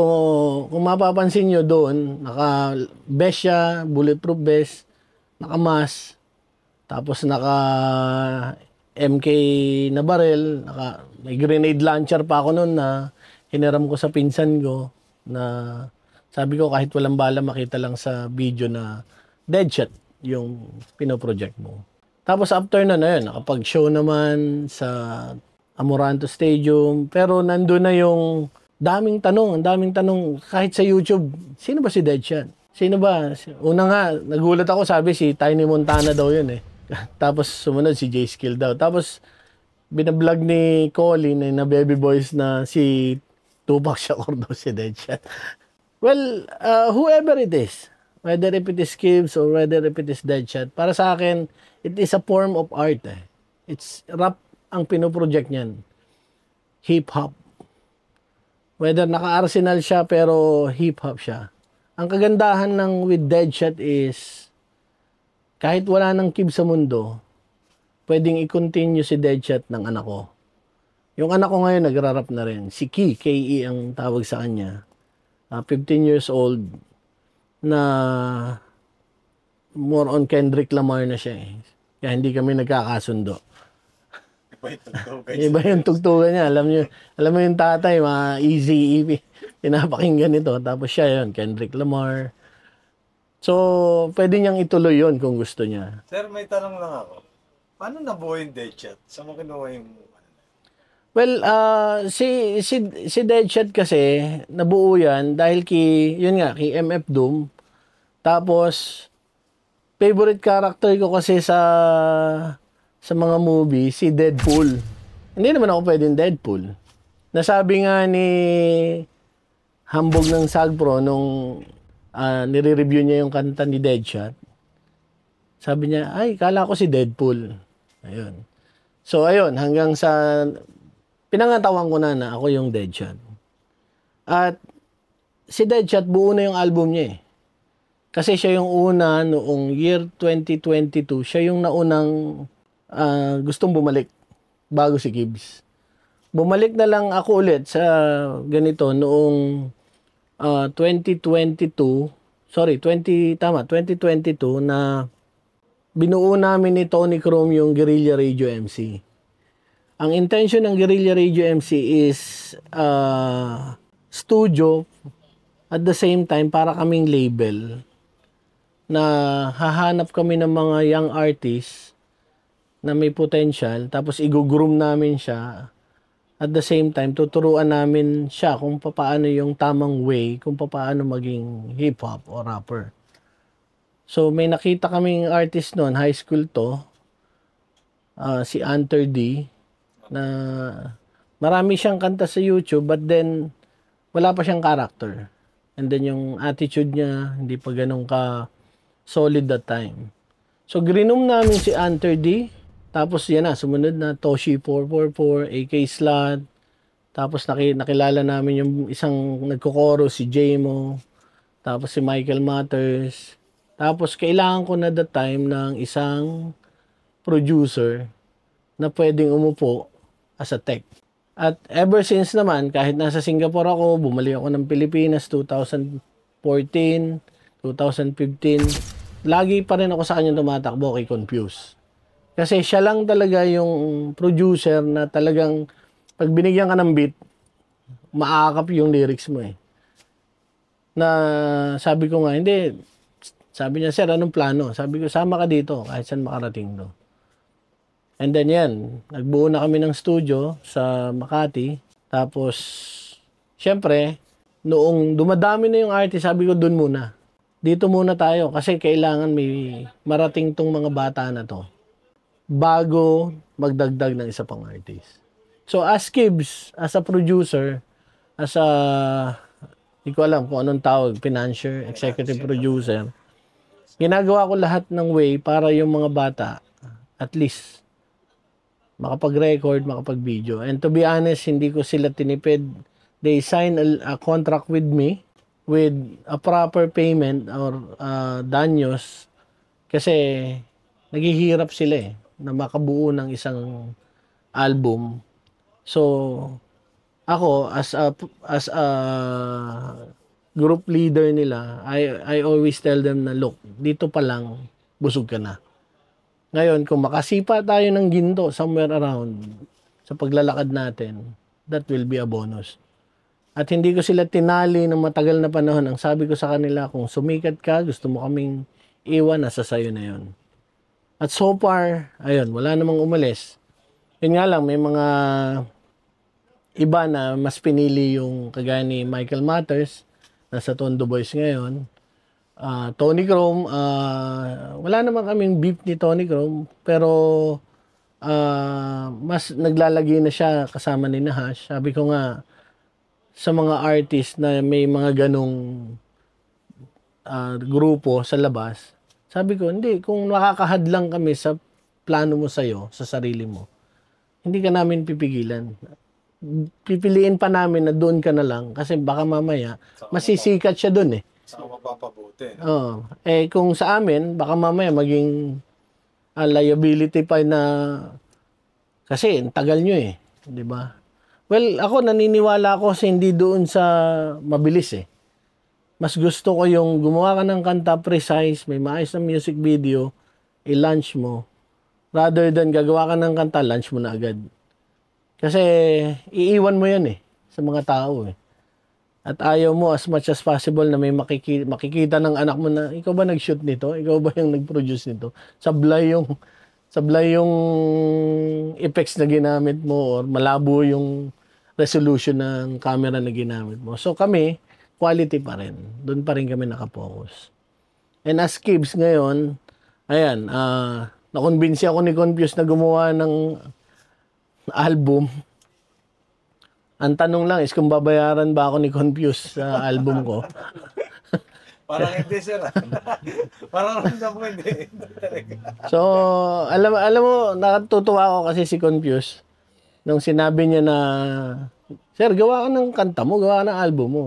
kung mapapansin nyo doon, naka-vest siya, bulletproof vest, naka-mask, tapos naka-MK na barrel, may grenade launcher pa ako noon na hiniram ko sa pinsan ko na sabi ko kahit walang bala makita lang sa video na Deadshot yung pinoproject mo. Tapos after na yun, nakapag-show naman sa Amoranto Stadium. Pero nandun na yung daming tanong. Kahit sa YouTube, sino ba si Deadshot? Sino ba? Una nga, nagulat ako, sabi si Tiny Montana daw yun eh. Tapos sumunod si J-Skill daw. Tapos binablog ni Colin na Baby Boys na si Tupac Shakur daw si Deadshot. Well, whoever it is, whether if it is Gibbs or whether if it is Deadshot, para sa akin, it is a form of art eh. It's rap ang pinoproject niyan. Hip-hop. Whether naka-arsenal siya pero hip-hop siya. Ang kagandahan ng with Deadshot is kahit wala nang Gibbs sa mundo, pwedeng i-continue si Deadshot ng anak ko. Yung anak ko ngayon nagra-rap na rin. Si Key, K.E. ang tawag sa kanya. 15 years old na more on Kendrick Lamar na siya eh. Kaya hindi kami nagkakasundo. Iba yung tugtugan niya. Alam mo yung tatay, mga easy, pinapakinggan ito. Tapos siya yun, Kendrick Lamar. So, pwede niyang ituloy yun kung gusto niya. Sir, may tanong lang ako. Paano nabuo yung Deadshot? Saan mo kinuha yung... Well, si Deadshot kasi, nabuo yan dahil yun nga, kay MF Doom. Tapos, favorite character ko kasi sa mga movie, si Deadpool. Hindi naman ako pwedeng Deadpool. Nasabi nga ni Hambog ng Sagpro nung nire-review niya yung kanta ni Deadshot. Sabi niya, ay, kala ko si Deadpool. Ayun. So, ayun, hanggang sa pinangatawan ko na ako yung Deadshot. At si Deadshot, buo na yung album niya eh. Kasi siya yung una noong year 2022, siya yung naunang gustong bumalik bago si Gibbs. Bumalik na lang ako ulit sa ganito noong 2022 na binuo namin ni Tony Chrome yung Guerrilla Radio MC. Ang intention ng Guerrilla Radio MC is studio at the same time para kaming label na hahanap kami ng mga young artists na may potential tapos i-groom namin siya. At the same time, tuturuan namin siya kung paano yung tamang way, kung paano maging hip-hop o rapper. So, may nakita kaming artist noon, high school to, si Hunter D, na marami siyang kanta sa YouTube, but then, wala pa siyang character. And then, yung attitude niya, hindi pa ganun ka solid that time. So, grinom namin si Hunter D, tapos yan na, sumunod na Toshi 444, AK Slot. Tapos nakilala namin yung isang nagkokoro, si Jmo. Tapos si Michael Matters. Tapos kailangan ko na that time ng isang producer na pwedeng umupo as a tech. At ever since naman, kahit nasa Singapore ako, bumalik ako ng Pilipinas 2014, 2015, lagi pa rin ako sa kanya tumatakbo kay Confuse. Kasi siya lang talaga yung producer na talagang pag binigyan ka ng beat, maakap yung lyrics mo eh. Na sabi ko nga, hindi. Sabi niya, sir, anong plano? Sabi ko, sama ka dito kahit saan makarating to. And then yan, nagbuo na kami ng studio sa Makati. Tapos, syempre, noong dumadami na yung artist, sabi ko, dun muna. Dito muna tayo kasi kailangan may marating tong mga bata na to bago magdagdag ng isa pang artist. So, as Gibbs, as a producer, as a, hindi ko alam kung anong tawag, financier, executive producer, ginagawa ko lahat ng way para yung mga bata, at least, makapag-record, makapag-video. And to be honest, hindi ko sila tinipid. They sign a contract with me with a proper payment or danyos kasi naghihirap sila eh na makabuo ng isang album. So, ako as a group leader nila, I always tell them na look, dito pa lang busog ka na. Ngayon, kung makasipa tayo ng ginto somewhere around sa paglalakad natin, that will be a bonus. At hindi ko sila tinali ng matagal na panahon. Ang sabi ko sa kanila, kung sumikat ka, gusto mo kaming iwan, nasa sayo na yun. At so far, ayun, wala namang umalis. Yun nga lang, may mga iba na mas pinili yung kagaya ni Michael Matters, nasa Tondo Boys ngayon. Tony Chrome, wala naman kaming beef ni Tony Chrome, pero mas naglalagay na siya kasama ni Nahash. Sabi ko nga, sa mga artist na may mga ganong grupo sa labas, sabi ko, hindi, kung makakahadlang kami sa plano mo sa'yo, sa sarili mo, hindi ka namin pipigilan. Pipiliin pa namin na doon ka na lang kasi baka mamaya masisikat siya doon eh. Saan mapapabuti? Oo. Kung sa amin, baka mamaya maging liability pa na kasi tagal nyo eh. Di ba? Well, ako naniniwala ako kasi hindi doon sa mabilis eh. Mas gusto ko yung gumawa ka ng kanta precise, may maayos na music video, i-launch mo. Rather than gagawa ka ng kanta, launch mo na agad. Kasi iiwan mo yan eh, sa mga tao eh. At ayaw mo as much as possible na may makikita ng anak mo na, ikaw ba nag-shoot nito? Ikaw ba yung nag-produce nito? Sablay yung effects na ginamit mo or malabo yung resolution ng camera na ginamit mo. So kami, quality pa rin. Doon pa rin kami nakapokus. And as Gibbs ngayon, Ayan, nakonbinsi ako ni Confuse na gumawa ng album. Ang tanong lang is kung babayaran ba ako ni Confuse sa album ko. Parang hindi, sir. Parang ramdam mo hindi. So, alam mo, nakatutuwa ako kasi si Confuse nung sinabi niya na, Sir, gawa ka ng kanta mo, gawa ka ng album mo.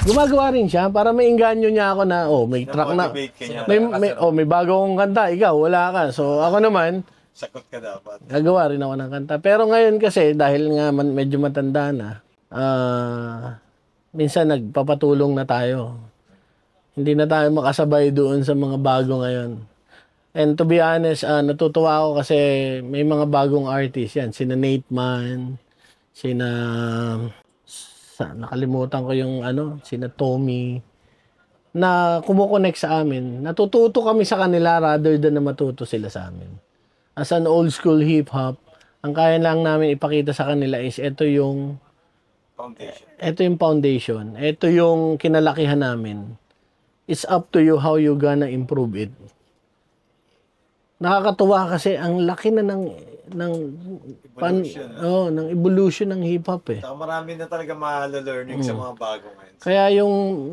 Gumagawa rin siya para mainganyo niya ako na, may track na, may bago akong kanta, ikaw, wala ka. So, ako naman, Sakot ka dapat. gagawa rin ako ng kanta. Pero ngayon kasi, dahil nga medyo matanda na, minsan nagpapatulong na tayo. Hindi na tayo makasabay doon sa mga bago ngayon. And to be honest, natutuwa ako kasi may mga bagong artist yan. Sina Nate Man, nakalimutan ko yung sina Tommy, na kumukonek sa amin. Natututo kami sa kanila rather than na matuto sila sa amin. As an old school hip-hop, ang kaya lang namin ipakita sa kanila is ito yung foundation. Ito yung kinalakihan namin. It's up to you how you gonna improve it. Nakakatuwa kasi ang laki na ng evolution ng hip hop eh. So, marami na talaga ma-learning sa mga bago ngayon. Kaya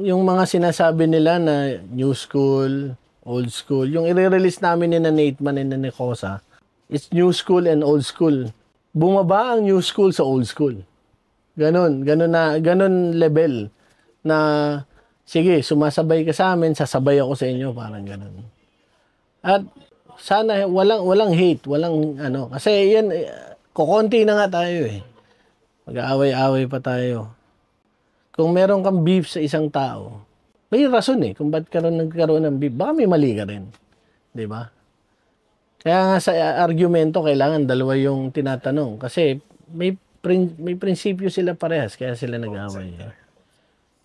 yung mga sinasabi nila na new school, old school, yung i-release namin ni Nate Man and ni Kosa, it's new school and old school. Bumaba ang new school sa old school. Ganon level na sige, sumasabay ka sa amin, sasabay ako sa inyo, parang ganon. At sana walang hate, kasi yan kukonti na nga tayo eh. Mag-aaway-aaway pa tayo. Kung meron kang beef sa isang tao, may rason eh kung ba't nagkaroon ng beef. Baka may mali ka rin, 'di ba? Kaya nga sa argumento kailangan dalawa yung tinatanong kasi may prinsipyo sila parehas kaya sila nag-aaway.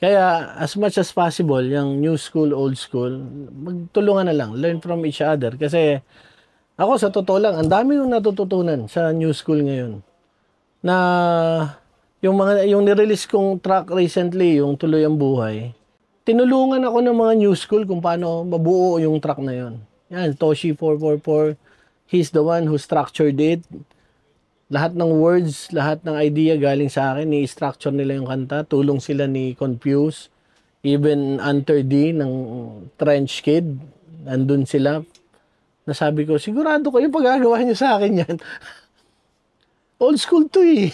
Kaya as much as possible, yung new school, old school, magtulungan na lang, learn from each other. Kasi ako sa totoo lang, ang dami yung natututunan sa new school ngayon. Na yung nirelease kong track recently, yung Tuloy ang Buhay, tinulungan ako ng mga new school kung paano mabuo yung track na yun. Yan, Toshi 444, he's the one who structured it. Lahat ng words, lahat ng idea galing sa akin, ni-structure nila yung kanta. Tulong sila ni Confuse. Even Hunter D ng Trench Kid, nandun sila. Nasabi ko, sigurado kayo pag-agawa nyo sa akin yan. Old school to eh.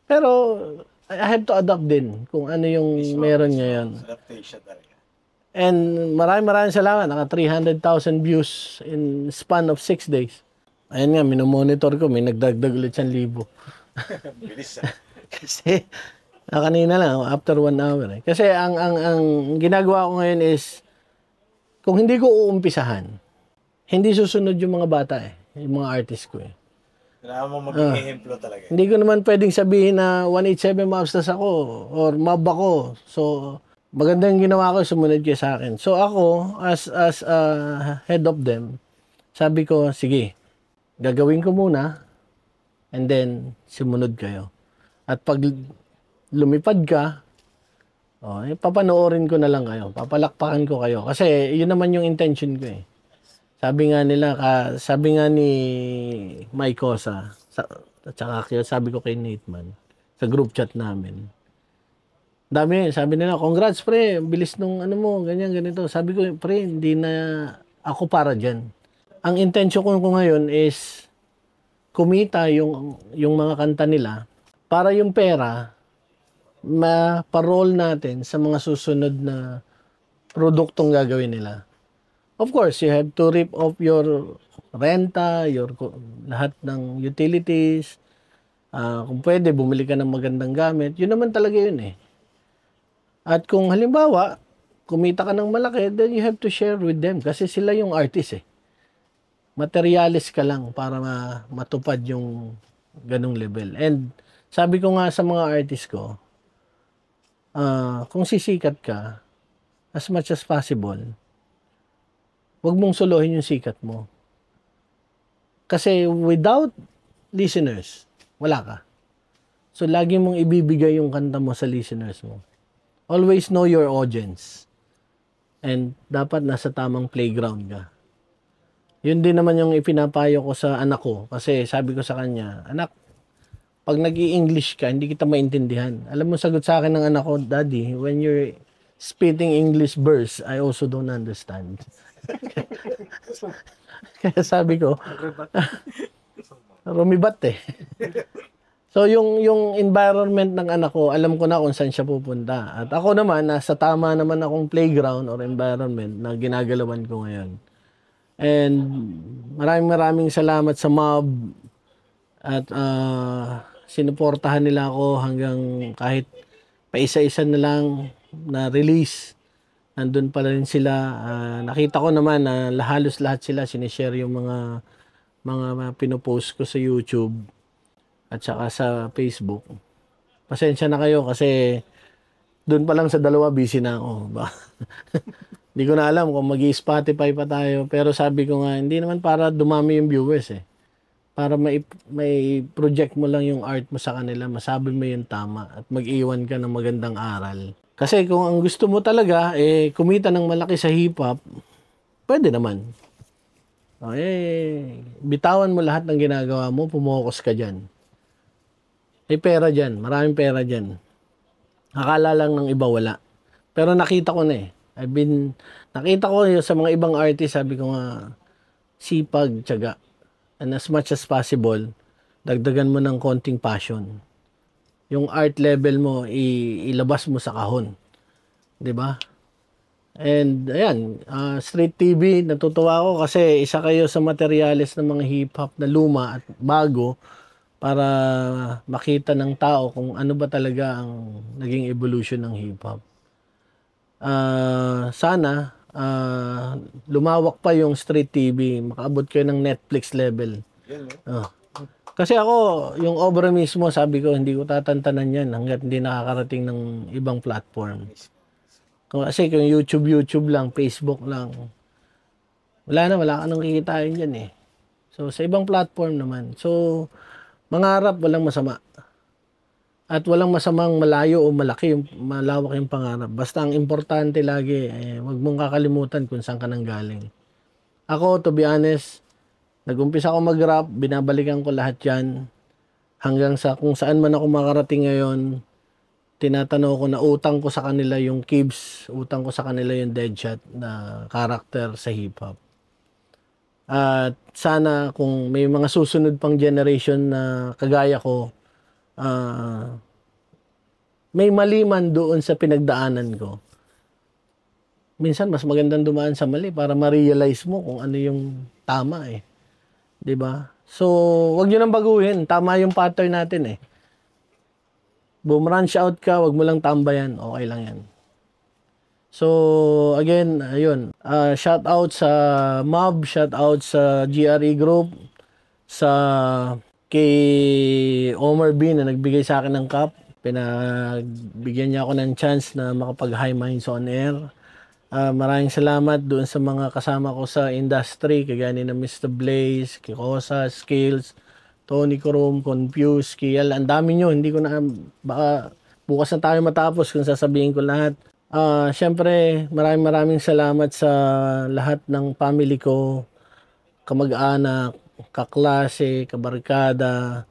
Pero, I have to adapt din kung ano yung meron ngayon. Adaptation talaga. And maraming salamat. Naka 300,000 views in span of 6 days. Ayun nga, minomonitor ko. May nagdagdag ulit 1,000. Bilis Kasi, kanina lang, after 1 hour. Eh. Kasi ang ginagawa ko ngayon is, kung hindi ko uumpisahan, hindi susunod yung mga bata eh. Yung mga artist ko eh. Kailangan mo maging ehemplo talaga. Hindi ko naman pwedeng sabihin na 187 Mobsters ako or mob ako. So, maganda yung ginawa ko, sumunod kayo sa akin. So, ako, as head of them, sabi ko, sige, gagawin ko muna and then sumunod kayo. At pag lumipad ka, papanoorin ko na lang kayo. Papalakpakan ko kayo. Kasi yun naman yung intention ko eh. Sabi nga ni Mike Cosa, at saka sabi ko kay Nate Man, sa group chat namin. Sabi nila, congrats pre, bilis nung mo, ganyan, ganito. Sabi ko, pre, hindi na ako para dyan. Ang intention ko ngayon is kumita yung mga kanta nila para yung pera ma-parol natin sa mga susunod na produktong gagawin nila. Of course, you have to rip off your renta, lahat ng utilities. Kung pwede, bumili ka ng magandang gamit. Yun naman talaga yun eh. At kung halimbawa, kumita ka ng malaki, then you have to share with them kasi sila yung artist eh. Materialist ka lang para matupad yung ganong level. And sabi ko nga sa mga artist ko, kung sisikat ka, as much as possible, huwag mong solohin yung sikat mo. Kasi without listeners, wala ka. So lagi mong ibibigay yung kanta mo sa listeners mo. Always know your audience. And dapat nasa tamang playground ka. Yun din naman yung ipinapayo ko sa anak ko. Kasi sabi ko sa kanya, anak, pag nag-i-English ka, hindi kita maintindihan. Alam mo, sagot sa akin ng anak ko, Daddy, when you're spitting English verse, I also don't understand. Kaya sabi ko, rumibat eh. So yung environment ng anak ko, alam ko na kung saan siya pupunta. At ako naman, nasa tama naman akong playground or environment na ginagalawan ko ngayon. And maraming salamat sa mob at sinuportahan nila ako hanggang kahit paisa-isa na lang na release. Nandun pa rin sila. Nakita ko naman na halos lahat sila sinishare yung mga pinopost ko sa YouTube at saka sa Facebook. Pasensya na kayo kasi doon pa lang sa dalawa busy na ako. Hindi ko na alam kung mag-i-Spotify pa tayo. Pero sabi ko nga, hindi naman para dumami yung viewers eh. Para may project mo lang yung art mo sa kanila, masabi mo yung tama at mag-iwan ka ng magandang aral. Kasi kung ang gusto mo talaga, kumita ng malaki sa hip-hop, pwede naman. Bitawan mo lahat ng ginagawa mo, pumokus ka dyan. May pera dyan, maraming pera dyan. Akala lang ng iba wala. Pero nakita ko na eh. Nakita ko sa mga ibang artist, sabi ko nga, sipag, tiyaga. And as much as possible, dagdagan mo ng konting passion. Yung art level mo, ilabas mo sa kahon. 'Di ba? And ayan, Street TV, natutuwa ako kasi isa kayo sa materyales ng mga hip-hop na luma at bago para makita ng tao kung ano ba talaga ang naging evolution ng hip-hop. Sana lumawak pa yung Street TV, makaabot kayo ng Netflix level. Kasi ako, yung obra mismo, sabi ko, hindi ko tatantanan yan hanggat hindi nakakarating ng ibang platform. Kasi kung YouTube lang, Facebook lang, wala ka nang kikitain dyan eh. So, sa ibang platform naman. So, mangarap, walang masama. At walang masamang malayo o malawak yung pangarap. Basta ang importante lagi, wag mong kakalimutan kung saan ka nang galing. Ako, to be honest, nag-umpisa ako mag-rap, binabalikan ko lahat yan. Hanggang sa kung saan man ako makarating ngayon, tinatanaw ko na utang ko sa kanila yung Kibs, utang ko sa kanila yung Deadshot na karakter sa hip-hop. At sana kung may mga susunod pang generation na kagaya ko, may mali man doon sa pinagdaanan ko. Minsan mas magandang dumaan sa mali para ma-realize mo kung ano yung tama eh. 'Di ba? So, wag niyo nang baguhin, tama yung pattern natin eh. Boom rush out ka, wag mo lang tambayan, okay lang 'yan. So, again, ayun, shout out sa Mob, shout out sa GRE Group, sa kay Omar B na nagbigay sa akin ng cup. Pinagbigyan niya ako ng chance na makapag-High Minds on air. Maraming salamat doon sa mga kasama ko sa industry, kagaya ni na Mr. Blaze, Kikosa, Skills, Tony Corum, Confused, Kiel. Ang dami nyo, hindi ko na, baka bukas na tayo matapos kung sasabihin ko lahat. Siyempre, maraming salamat sa lahat ng family ko, kamag-anak, kaklase, kabarkada,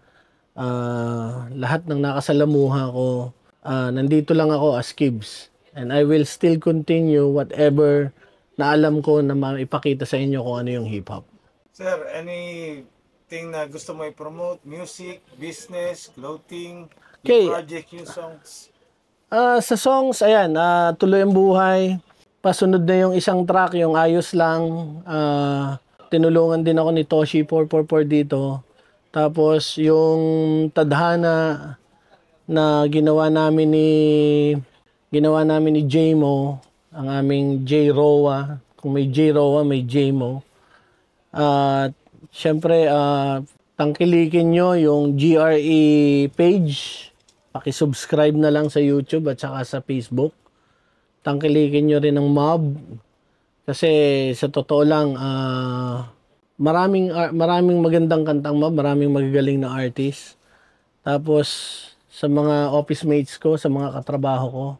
lahat ng nakasalamuha ko. Nandito lang ako as Kibs. And I will still continue whatever na alam ko na maipakita sa inyo kung ano yung hip-hop. Sir, anything na gusto mo i-promote? Music, business, clothing, Okay. project, yung songs? Sa songs, ayan, Tuloy ang Buhay. Pasunod na yung isang track, yung Ayos Lang. Tinulungan din ako ni Toshi 444 dito. Tapos yung Tadhana na ginawa namin ni J-Mo, ang aming J-Roa. Kung may J-Roa, may J-Mo. At syempre, tangkilikin nyo yung GRE page. Paki-subscribe na lang sa YouTube at saka sa Facebook. Tangkilikin nyo rin ang Mob. Kasi sa totoo lang, maraming magandang kantang Mob, maraming magagaling na artist. Tapos sa mga office mates ko, sa mga katrabaho ko,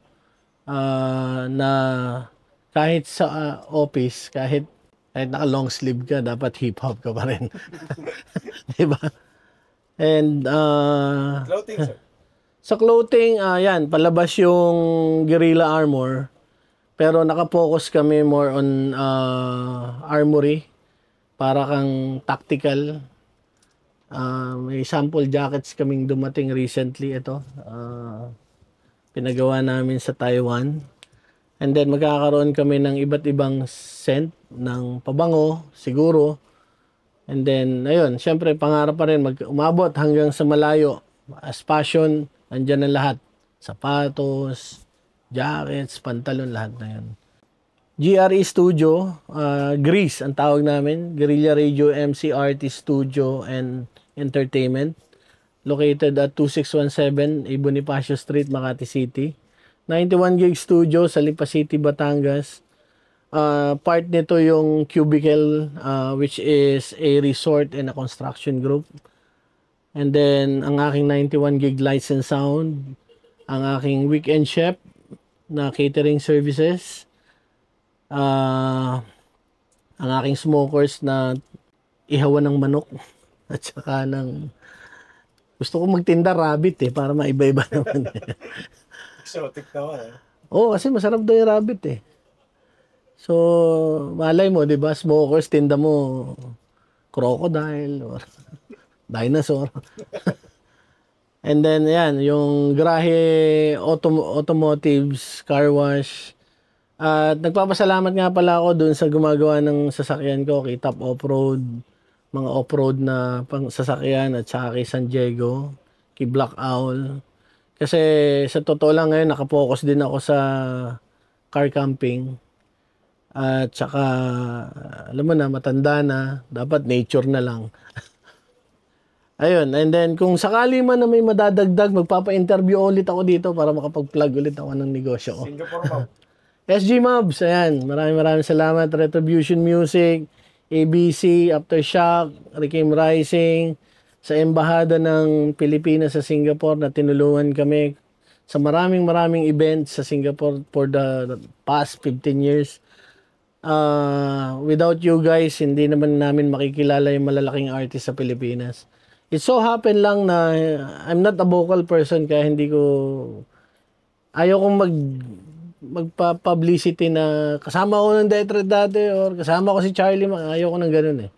na kahit sa office, kahit naka long sleeve ka, dapat hip hop ka pa rin. 'Di ba? And Clothing, sir. sa clothing, yan, palabas yung guerrilla armor. Pero naka-focus kami more on armory. Para kang tactical. May sample jackets kaming dumating recently. Ito. Pinagawa namin sa Taiwan. And then magkakaroon kami ng iba't ibang scent ng pabango, siguro. And then, ayun, syempre pangarap pa rin umabot hanggang sa malayo. As fashion, andyan ang lahat. Sapatos, jackets, pantalon, lahat na yun. GRE Studio, Grease ang tawag namin. Guerrilla Radio MC Artist Studio and Entertainment. Located at 2617 A. Bonifacio Street, Makati City. 91 gig studio sa Lipa City, Batangas. Part nito yung Cubicle, which is a resort and a construction group. And then, ang aking 91 gig lights and sound. Ang aking weekend chef na catering services. Ang aking smokers na ihawan ng manok. At saka ng... Gusto ko magtinda rabbit para maiba-iba naman. Exotic naman Oo, kasi masarap daw yung rabbit So, malay mo, di ba? Smokers, tinda mo crocodile or dinosaur. And then, yan, yung Grahe Automotives, Car Wash. At nagpapasalamat nga pala ako dun sa gumagawa ng sasakyan ko, kay Top Off-Road, mga off-road na sasakyan, at saka kay San Diego, kay Black Owl. Kasi sa totoo lang ngayon, nakapokus din ako sa car camping. At saka, alam mo na, matanda na. Dapat nature na lang. Ayun. And then, kung sakali man na may madadagdag, magpapa-interview ulit ako dito para makapag-plug ulit ako ng negosyo ko. Singapore Mob. SG Mobs, ayan. Maraming salamat. Retribution Music, ABC, Aftershock, Rikim Rising, sa Embahada ng Pilipinas sa Singapore na tinulungan kami sa maraming events sa Singapore for the past 15 years. Without you guys, hindi naman namin makikilala yung malalaking artist sa Pilipinas. It so happen lang na I'm not a vocal person kaya hindi ko ayaw kong magpa-publicity na kasama ko ng Detred dati or kasama ko si Charlie, ayaw ko ng ganun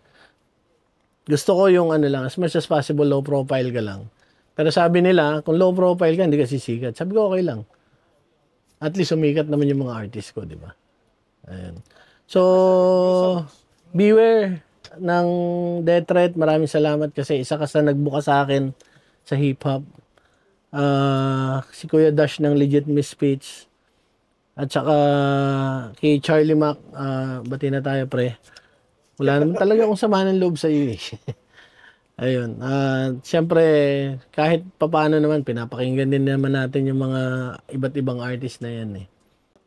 Gusto ko yung lang, as much as possible, low profile ka lang. Pero sabi nila, kung low profile ka, hindi ka sisikat. Sabi ko, okay lang. At least sumikat naman yung mga artist ko, di ba? Ayan. So, beware ng Death Threat. Maraming salamat kasi isa ka sa nagbuka sa akin sa hip-hop. Si Kuya Dash ng Legit Misfits. At saka kay Charlie Mac, bati na tayo, pre. Wala naman talaga akong sama ng loob sa iyo Ayun. Siyempre, kahit papaano naman, pinapakinggan din naman natin yung mga iba't ibang artist na yan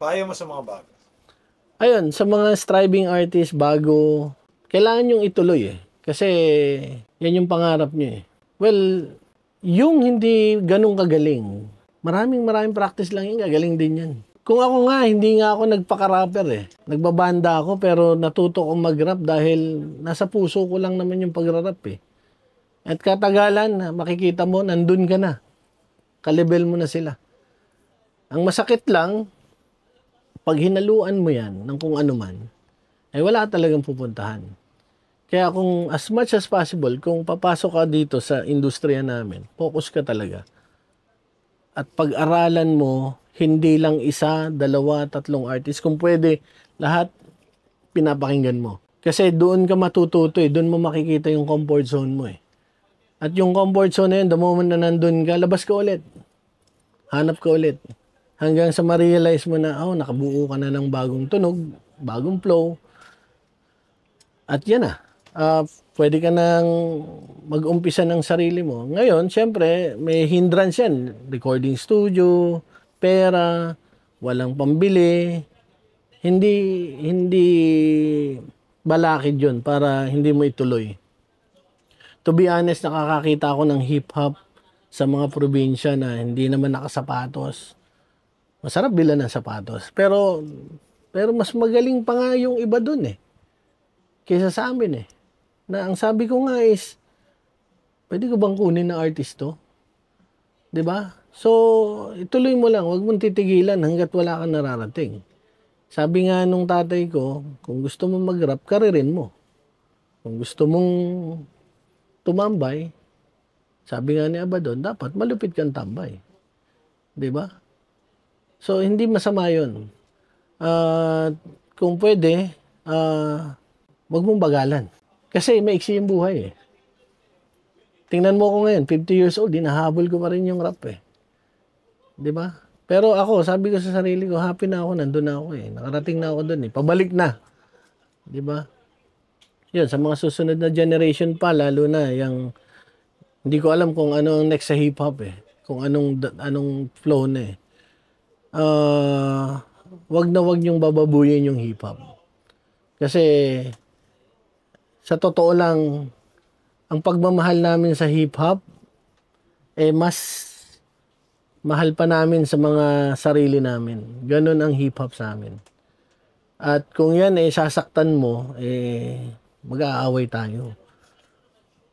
Payo mo sa mga bago? Ayun, sa mga striving artist, bago, kailangan yung ituloy Kasi, yan yung pangarap nyo Well, yung hindi ganun kagaling, maraming practice lang yun, gagaling din yan. Kung ako nga, hindi nga ako nagpaka-rapper Nagbabanda ako pero natuto kong mag-rap dahil nasa puso ko lang naman yung pag-rap At katagalan, makikita mo, nandun ka na. Kalibel mo na sila. Ang masakit lang, pag hinaluan mo yan ng kung ano man, ay wala talagang pupuntahan. Kaya kung as much as possible, kung papasok ka dito sa industriya namin, focus ka talaga. At pag-aralan mo, hindi lang isa, dalawa, tatlong artist. Kung pwede, lahat pinapakinggan mo. Kasi doon ka matututo doon mo makikita yung comfort zone mo At yung comfort zone na yun, the moment na nandun ka, labas ka ulit. Hanap ka ulit. Hanggang sa ma-realize mo na, nakabuo ka na ng bagong tunog, bagong flow. At yan pwede ka nang mag-umpisa ng sarili mo. Ngayon, syempre, may hindrance yan. Recording studio, pera, walang pambili. Hindi balakid yun para hindi mo ituloy. To be honest, nakakakita ako ng hip-hop sa mga probinsya na hindi naman nakasapatos. Masarap bila ng sapatos. Pero Pero mas magaling pa nga yung iba dun eh. Kaysa sa amin eh. Na ang sabi ko nga is, pwede ko bang kunin ng artist to? 'Di ba? So, ituloy mo lang. Huwag mong titigilan hanggat wala kang nararating. Sabi nga nung tatay ko, kung gusto mong mag-rap, karirin mo. Kung gusto mong tumambay, sabi nga ni Abaddon, dapat malupit kang tambay. 'Di ba? So, hindi masama yun. Kung pwede, wag mong bagalan. Kasi maiksi yung buhay eh. Tingnan mo ko ngayon, 50 years old, hinahabol ko pa rin yung rap eh. 'Di ba? Pero ako, sabi ko sa sarili ko, happy na ako, nandun na ako eh. Nakarating na ako doon eh. Pabalik na. 'Di ba? Yun, sa mga susunod na generation pa, lalo na yung, hindi ko alam kung ano ang next sa hip-hop eh. Kung anong flow na eh. Wag na wag niyong bababuyin yung hip-hop. Kasi, sa totoo lang, ang pagmamahal namin sa hip-hop, mas mahal pa namin sa mga sarili namin. Ganon ang hip-hop sa amin. At kung yan sasaktan mo, mag-aaway tayo.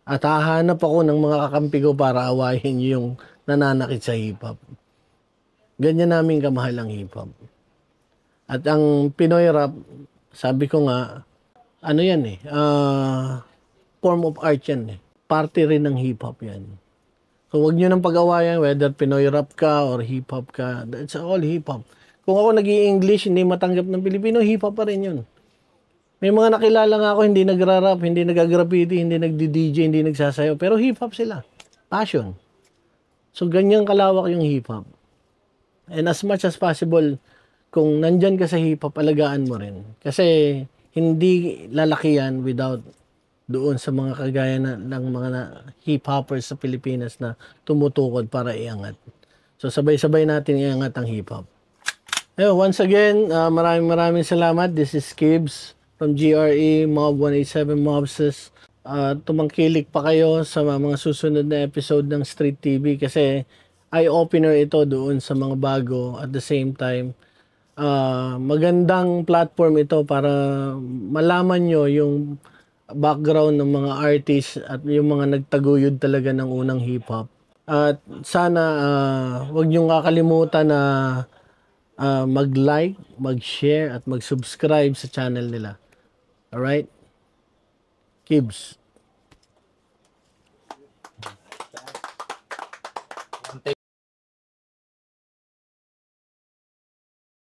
At hahanap ako ng mga kakampi ko para awayin yung nananakit sa hip-hop. Ganyan namin kamahal ang hip-hop. At ang Pinoy rap, sabi ko nga, ano yan form of art yan eh. Parte rin ng hip-hop yan. So wag nyo nang pag-awayan whether Pinoy rap ka or hip-hop ka. That's all hip-hop. Kung ako nag-i-English, hindi matanggap ng Pilipino, hip-hop pa rin yun. May mga nakilala nga ako, hindi nagra-rap, hindi nag-graffiti, hindi nagdi-DJ, hindi nagsasayaw. Pero hip-hop sila. Passion. So ganyan kalawak yung hip-hop. And as much as possible, kung nandyan ka sa hip-hop, alagaan mo rin. Kasi hindi lalaki yan without doon sa mga kagaya ng mga hip-hoppers sa Pilipinas na tumutukod para iangat. So sabay-sabay natin iangat ang hip-hop. Once again, maraming salamat. This is Kibbs from GRE, Mob 187 Mobsters. Tumangkilik pa kayo sa mga susunod na episode ng Street TV kasi eye-opener ito doon sa mga bago. At the same time, magandang platform ito para malaman nyo yung background ng mga artists at yung mga nagtaguyod talaga ng unang hip-hop. At sana wag niyong kakalimutan na mag-like, mag-share at mag-subscribe sa channel nila. Alright? Kibbs.